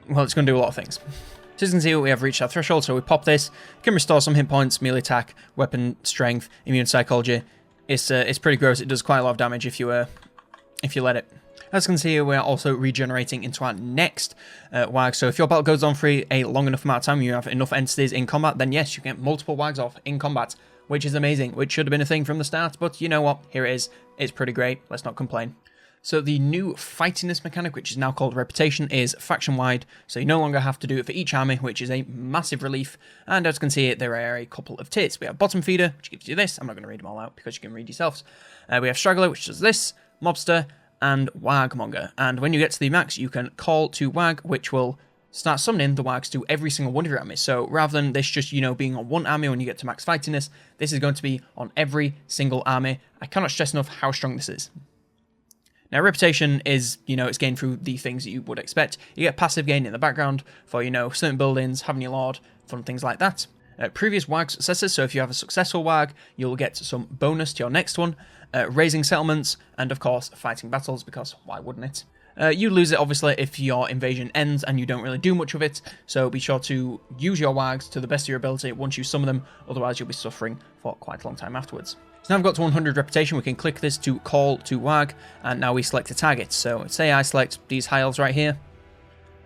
well, it's going to do a lot of things. So as you can see, we have reached our threshold, so we pop this, can restore some hit points, melee attack, weapon strength, immune psychology. It's pretty gross. It does quite a lot of damage if you let it. As you can see, we are also regenerating into our next WAG. So if your battle goes on for a long enough amount of time, you have enough entities in combat, then yes, you can get multiple WAGs off in combat, which is amazing, which should have been a thing from the start, but you know what? Here it is. It's pretty great. Let's not complain. So the new fightiness mechanic, which is now called Reputation, is faction-wide, so you no longer have to do it for each army, which is a massive relief. And as you can see, there are a couple of tiers. We have Bottom Feeder, which gives you this. I'm not going to read them all out because you can read yourselves. We have Straggler, which does this, Mobster, and Wagmonger. And when you get to the max, you can call to Wag, which will start summoning the Wags to every single one of your armies. So rather than this just, you know, being on one army when you get to max fightiness, this is going to be on every single army. I cannot stress enough how strong this is. Now, Reputation is, you know, it's gained through the things that you would expect. You get passive gain in the background for, you know, certain buildings, having your lord, fun things like that. Previous WAG successes, so if you have a successful WAG, you'll get some bonus to your next one. Raising settlements, and of course, fighting battles, because why wouldn't it? You lose it, obviously, if your invasion ends and you don't really do much of it, so be sure to use your WAGs to the best of your ability once you summon them, otherwise you'll be suffering for quite a long time afterwards. So now I've got to 100 reputation, we can click this to call to WAG, and now we select a target. So say I select these Hiles right here,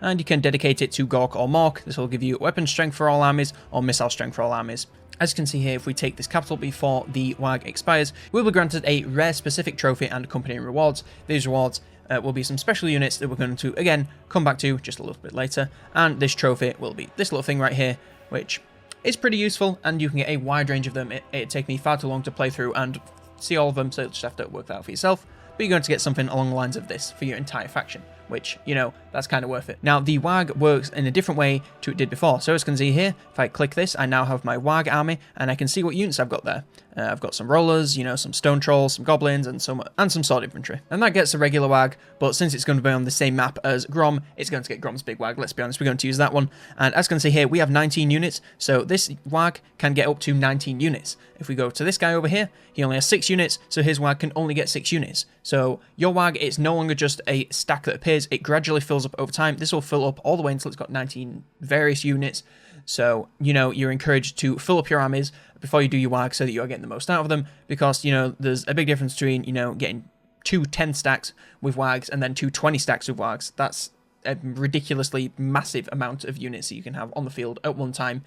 and you can dedicate it to Gork or Mork. This will give you weapon strength for all armies, or missile strength for all armies. As you can see here, if we take this capital before the WAG expires, we'll be granted a rare specific trophy and accompanying rewards. These rewards will be some special units that we're going to, again, come back to just a little bit later, and this trophy will be this little thing right here, which is pretty useful, and you can get a wide range of them. It'd take me far too long to play through and see all of them, so you'll just have to work that out for yourself. But you're going to get something along the lines of this for your entire faction, which, you know, that's kind of worth it. Now, the WAG works in a different way to it did before. So as you can see here, if I click this, I now have my WAG army, and I can see what units I've got there. I've got some rollers, you know, some stone trolls, some goblins, and some sword infantry. And that gets a regular WAG, but since it's going to be on the same map as Grom, it's going to get Grom's big WAG. Let's be honest, we're going to use that one. And as you can see here, we have 19 units, so this WAG can get up to 19 units. If we go to this guy over here, he only has 6 units, so his WAG can only get 6 units. So your WAG is no longer just a stack that appears, is it gradually fills up over time. This will fill up all the way until it's got 19 various units. So, you know, you're encouraged to fill up your armies before you do your WAG so that you are getting the most out of them, because, you know, there's a big difference between, you know, getting 2 10 stacks with WAGs and then 2 20 stacks with WAGs. That's a ridiculously massive amount of units that you can have on the field at one time.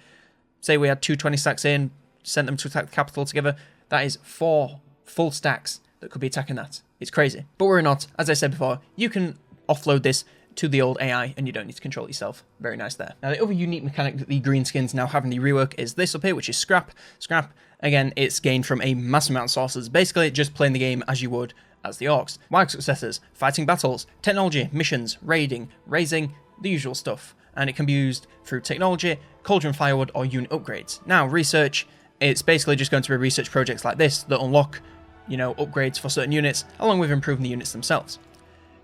Say we had 2 20 stacks in, sent them to attack the capital together, that is 4 full stacks that could be attacking that. It's crazy. But we're not. As I said before, you can offload this to the old AI, and you don't need to control it yourself. Very nice there. Now, the other unique mechanic that the greenskins now have in the rework is this up here, which is scrap. Scrap, again, it's gained from a massive amount of sources. Basically, just playing the game as you would as the orcs. WAG successors, fighting battles, technology, missions, raiding, raising, the usual stuff. And it can be used through technology, cauldron firewood, or unit upgrades. Now, research, it's basically just going to be research projects like this that unlock, you know, upgrades for certain units, along with improving the units themselves.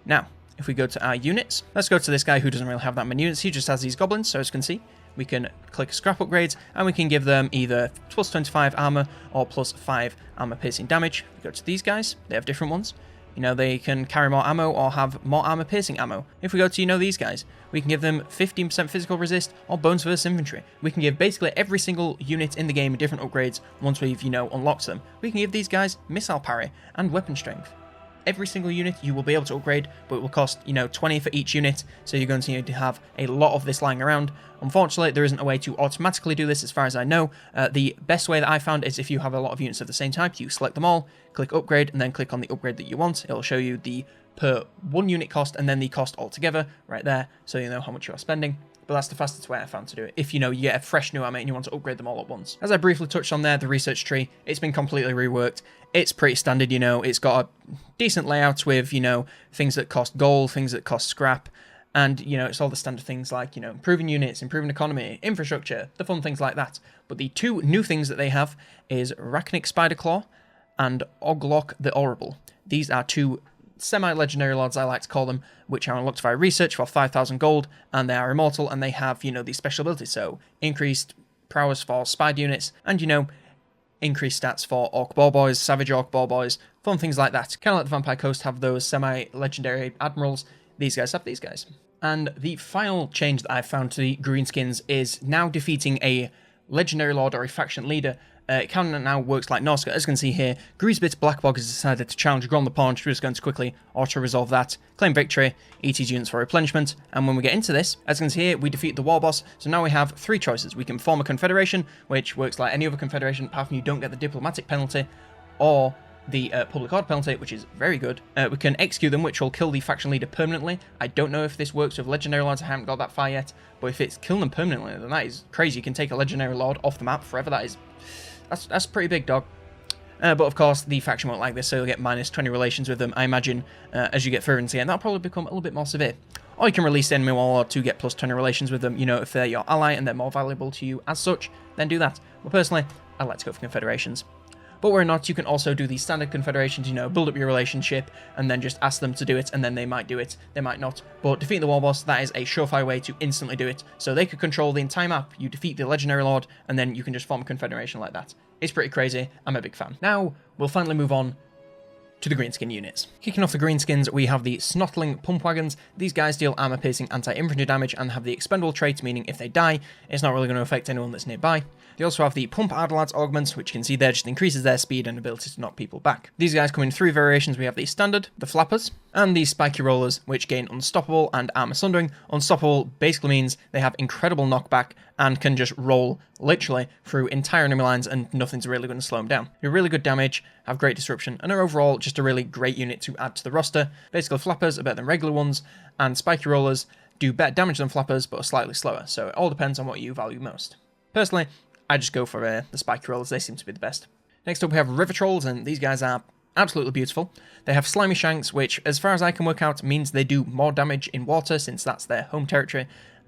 Now, if we go to our units, let's go to this guy who doesn't really have that many units. He just has these goblins, so as you can see, we can click scrap upgrades, and we can give them either plus 25 armor or plus 5 armor piercing damage. We go to these guys, they have different ones. You know, they can carry more ammo or have more armor piercing ammo. If we go to, you know, these guys, we can give them 15% physical resist or bones versus infantry. We can give basically every single unit in the game different upgrades once we've, you know, unlocked them. We can give these guys missile parry and weapon strength. Every single unit you will be able to upgrade, but it will cost, you know, 20 for each unit, so you're going to need to have a lot of this lying around. Unfortunately, there isn't a way to automatically do this as far as I know. The best way that I found is if you have a lot of units of the same type, you select them all, click upgrade, and then click on the upgrade that you want. It'll show you the per 1 unit cost and then the cost altogether right there, so you know how much you are spending. But that's the fastest way I found to do it, if, you know, you get a fresh new army and you want to upgrade them all at once. As I briefly touched on there, the research tree, it's been completely reworked. It's pretty standard, you know, it's got a decent layout with, you know, things that cost gold, things that cost scrap, and, you know, it's all the standard things like, you know, improving units, improving economy, infrastructure, the fun things like that. But the 2 new things that they have is Rachnic Spiderclaw and Oglock the Horrible. These are 2 semi-legendary lords, I like to call them, which are unlocked via research for 5,000 gold, and they are immortal, and they have, you know, these special abilities, so increased prowess for spider units, and, you know, increased stats for orc ball boys, savage orc ball boys, fun things like that. Kind of like the Vampire Coast have those semi-legendary admirals, these guys have these guys. And the final change that I've found to the greenskins is now defeating a legendary lord or a faction leader. It kind of now works like Norska. As you can see here, Greasebit Blackbog has decided to challenge Gron the Paunch. We're just going to quickly auto-resolve that, claim victory, eat his units for replenishment, and when we get into this, as you can see here, we defeat the war boss, so now we have 3 choices. We can form a confederation, which works like any other confederation, apart from you don't get the diplomatic penalty, or the public order penalty, which is very good. We can execute them, which will kill the faction leader permanently. I don't know if this works with legendary lords, I haven't got that far yet, but if it's killing them permanently, then that is crazy. You can take a legendary lord off the map forever. That's pretty big, dog. But of course, the faction won't like this, so you'll get minus 20 relations with them. I imagine as you get further into the end, that'll probably become a little bit more severe. Or you can release the enemy warlord to get plus 20 relations with them. You know, if they're your ally and they're more valuable to you as such, then do that. But personally, I like to go for confederations. But where not, you can also do the standard confederations, you know, build up your relationship, and then just ask them to do it, and then they might do it, they might not. But defeating the war boss, that is a surefire way to instantly do it. So they could control the entire map, you defeat the legendary lord, and then you can just form a confederation like that. It's pretty crazy, I'm a big fan. Now, we'll finally move on to the greenskin units. Kicking off the greenskins, we have the Snotling Pump Wagons. These guys deal armor-piercing anti-infantry damage and have the expendable trait, meaning if they die, it's not really going to affect anyone that's nearby. They also have the Pump Ardalads Augments, which you can see there just increases their speed and ability to knock people back. These guys come in 3 variations. We have the Standard, the Flappers, and the Spiky Rollers, which gain Unstoppable and Armor Sundering. Unstoppable basically means they have incredible knockback and can just roll, literally, through entire enemy lines and nothing's really going to slow them down. They're really good damage, have great disruption, and are overall just a really great unit to add to the roster. Basically, Flappers are better than regular ones, and Spiky Rollers do better damage than Flappers, but are slightly slower, so it all depends on what you value most. Personally, I just go for the Spiky Rollers, they seem to be the best. Next up we have Rivet Rolls, and these guys are absolutely beautiful. They have slimy shanks, which, as far as I can work out, means they do more damage in water, since that's their home territory.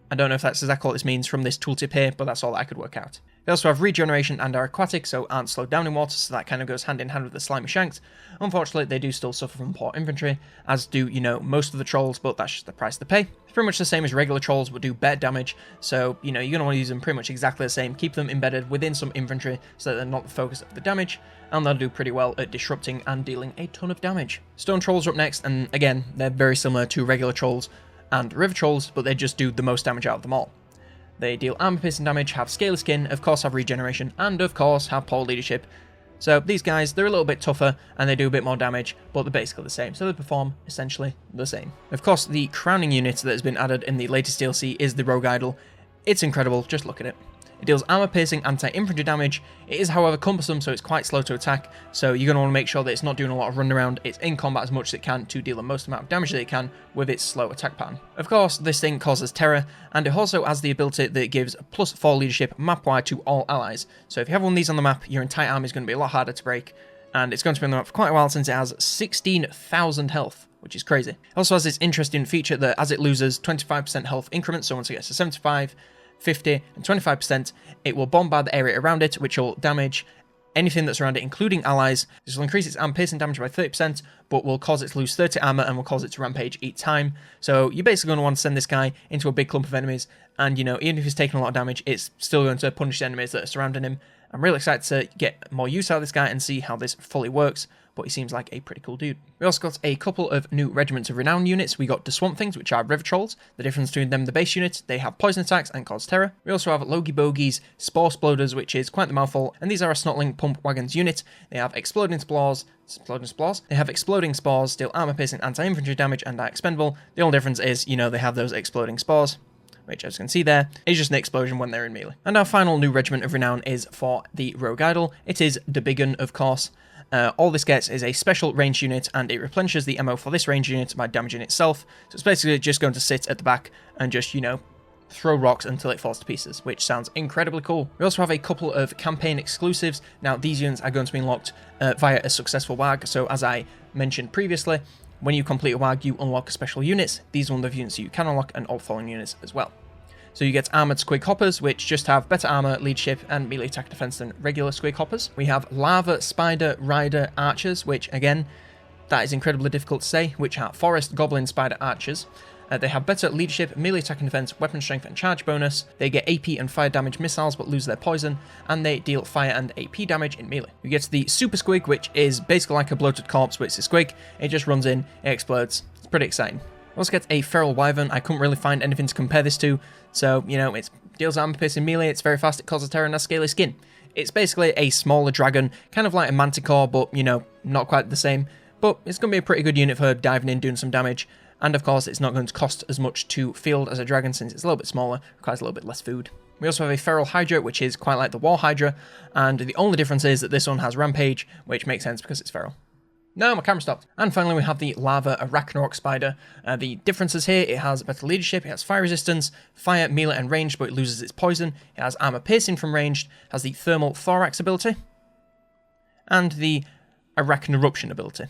I don't know if that's exactly what this means from this tooltip here, but that's all that I could work out. They also have regeneration and are aquatic, so aren't slowed down in water, so that kind of goes hand in hand with the slimy shanks. Unfortunately, they do still suffer from poor infantry, as do, most of the trolls, but that's just the price to pay. It's pretty much the same as regular trolls, but do better damage, so, you're going to want to use them pretty much exactly the same. Keep them embedded within some infantry, so that they're not the focus of the damage, and they'll do pretty well at disrupting and dealing a ton of damage. Stone trolls are up next, and again, they're very similar to regular trolls and river trolls, but they just do the most damage out of them all. They deal armor-piercing damage, have scaly skin, of course have regeneration, and of course have poor leadership. So these guys, they're a little bit tougher, and they do a bit more damage, but they're basically the same, so they perform essentially the same. Of course, the crowning unit that has been added in the latest DLC is the Rogue Idol. It's incredible, just look at it. It deals armor-piercing anti-infantry damage. It is, however, cumbersome, so it's quite slow to attack, so you're going to want to make sure that it's not doing a lot of run around. It's in combat as much as it can to deal the most amount of damage that it can with its slow attack pattern. Of course, this thing causes terror, and it also has the ability that it gives +4 leadership map-wide to all allies. So if you have one of these on the map, your entire army is going to be a lot harder to break, and it's going to be on the map for quite a while since it has 16,000 health, which is crazy. It also has this interesting feature that as it loses 25% health increments, so once it gets to 75, 50 and 25%, it will bombard the area around it, which will damage anything that's around it, including allies. This will increase its armor piercing damage by 30%, but will cause it to lose 30 armor and will cause it to rampage each time. So you're basically going to want to send this guy into a big clump of enemies, and even if he's taking a lot of damage, it's still going to punish the enemies that are surrounding him. I'm really excited to get more use out of this guy and see how this fully works, but he seems like a pretty cool dude. We also got a couple of new Regiments of Renown units. We got the Swamp Things, which are Rivet Rolls. The difference between them and the base unit, they have poison attacks and cause terror. We also have Logie Bogies, Spore Sploders, which is quite the mouthful, and these are a Snotling Pump Wagons unit. They have exploding spores. They have exploding spores, deal armor-piercing anti-infantry damage, and are expendable. The only difference is, they have those exploding spores, which, as you can see there, is just an explosion when they're in melee. And our final new Regiment of Renown is for the Rogue Idol. It is the big gun, of course. All this gets is a special ranged unit, and it replenishes the ammo for this ranged unit by damaging itself. So it's basically just going to sit at the back and just, throw rocks until it falls to pieces, which sounds incredibly cool. We also have a couple of campaign exclusives. Now, these units are going to be unlocked via a successful WAG. So as I mentioned previously, when you complete a WAG, you unlock special units. These are one of the units you can unlock, and all the following units as well. So you get Armoured Squig Hoppers, which just have better armor, leadership, and melee attack defense than regular Squig Hoppers. We have Lava Spider Rider Archers, which, again, that is incredibly difficult to say, which are Forest Goblin Spider Archers. They have better leadership, melee attack and defense, weapon strength, and charge bonus. They get AP and fire damage missiles, but lose their poison, and they deal fire and AP damage in melee. You get the Super Squig, which is basically like a bloated corpse, but it's a squig. It just runs in, it explodes. It's pretty exciting. We also get a Feral Wyvern. I couldn't really find anything to compare this to, so, it deals armor piercing melee, it's very fast, it causes terror, and has scaly skin. It's basically a smaller dragon, kind of like a Manticore, but, not quite the same. But it's going to be a pretty good unit for diving in, doing some damage, and of course, it's not going to cost as much to field as a dragon, since it's a little bit smaller, requires a little bit less food. We also have a Feral Hydra, which is quite like the War Hydra, and the only difference is that this one has Rampage, which makes sense because it's feral. No, my camera stopped. And finally, we have the Lava Arachnarok Spider. The differences here, it has better leadership, it has fire resistance, fire, melee, and ranged, but it loses its poison. It has armor piercing from ranged, has the Thermal Thorax ability, and the Arachnaruption ability.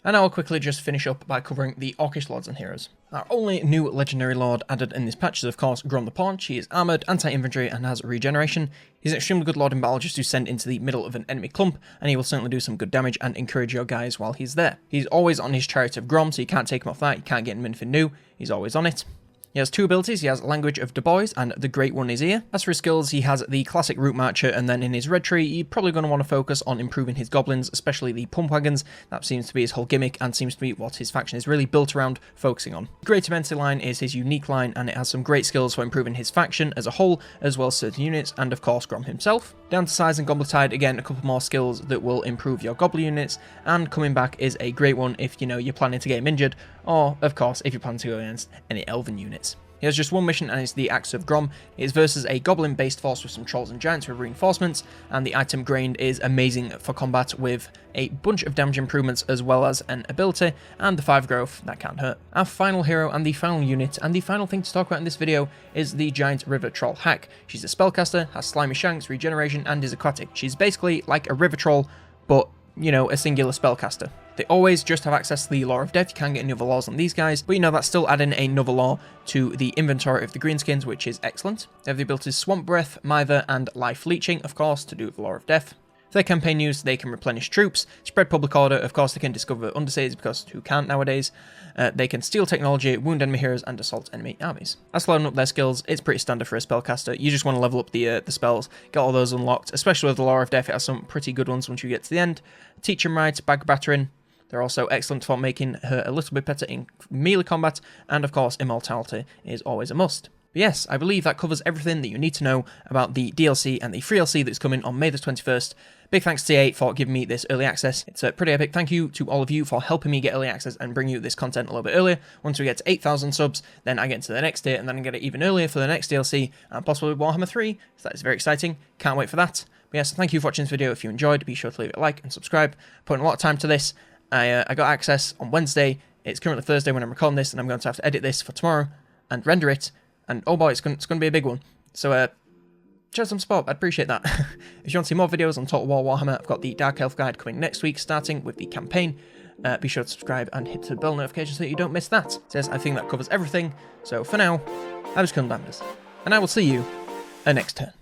And I'll quickly just finish up by covering the Orcish Lords and Heroes. Our only new legendary lord added in this patch is, of course, Grom the Paunch. He is armoured, anti-infantry, and has regeneration. He's an extremely good lord in battle just to send into the middle of an enemy clump, and he will certainly do some good damage and encourage your guys while he's there. He's always on his Chariot of Grom, so you can't take him off that, you can't get him anything new, he's always on it. He has two abilities. He has Language of Du Bois and the Great One is Ear. As for his skills, he has the classic Route Marcher, and then in his red tree, you're probably going to want to focus on improving his goblins, especially the pump wagons. That seems to be his whole gimmick and seems to be what his faction is really built around focusing on. Great Immensity line is his unique line, and it has some great skills for improving his faction as a whole, as well as certain units, and of course Grom himself. Down to Size and Gobletide, again, a couple more skills that will improve your goblin units, and coming back is a great one if, you're planning to get him injured, or, of course, if you're planning to go against any elven units. He has just one mission, and it's the Axe of Grom. It is versus a goblin-based force with some trolls and giants with reinforcements, and the item Grained is amazing for combat with a bunch of damage improvements as well as an ability, and the 5 growth, that can't hurt. Our final hero and the final unit, and the final thing to talk about in this video, is the Giant River Troll Hack. She's a spellcaster, has slimy shanks, regeneration, and is aquatic. She's basically like a river troll, but, a singular spellcaster. They always just have access to the Law of Death. You can get any other laws on these guys, but you know, that's still adding another law to the inventory of the greenskins, which is excellent. They have the abilities Swamp Breath, Mither, and Life Leeching, of course, to do with the Law of Death. For their campaign use, they can replenish troops, spread public order, of course they can discover undercities, because who can't nowadays. They can steal technology, wound enemy heroes, and assault enemy armies. As for leveling up their skills, it's pretty standard for a spellcaster. You just want to level up the spells, get all those unlocked, especially with the Law of Death. It has some pretty good ones once you get to the end. Teach 'em Right, Bag Battering. They're also excellent for making her a little bit better in melee combat, and of course Immortality is always a must. But yes, I believe that covers everything that you need to know about the DLC and the free DLC that's coming on May the 21st. Big thanks to EA for giving me this early access. It's pretty epic. Thank you to all of you for helping me get early access and bring you this content a little bit earlier. Once we get to 8,000 subs, then I get into the next tier, and then I get it even earlier for the next DLC, and possibly Warhammer 3, so that is very exciting. Can't wait for that. But yes, thank you for watching this video. If you enjoyed, be sure to leave it a like and subscribe. Putting a lot of time to this. I got access on Wednesday. It's currently Thursday when I'm recording this, and I'm going to have to edit this for tomorrow and render it. And oh boy, it's going to be a big one. So show some support, I'd appreciate that. If you want to see more videos on Total War Warhammer, I've got the Dark Elf Guide coming next week, starting with the campaign. Be sure to subscribe and hit the bell notification so that you don't miss that. So yes, I think that covers everything. So for now, I was COLONELDAMNEDERS, and I will see you next turn.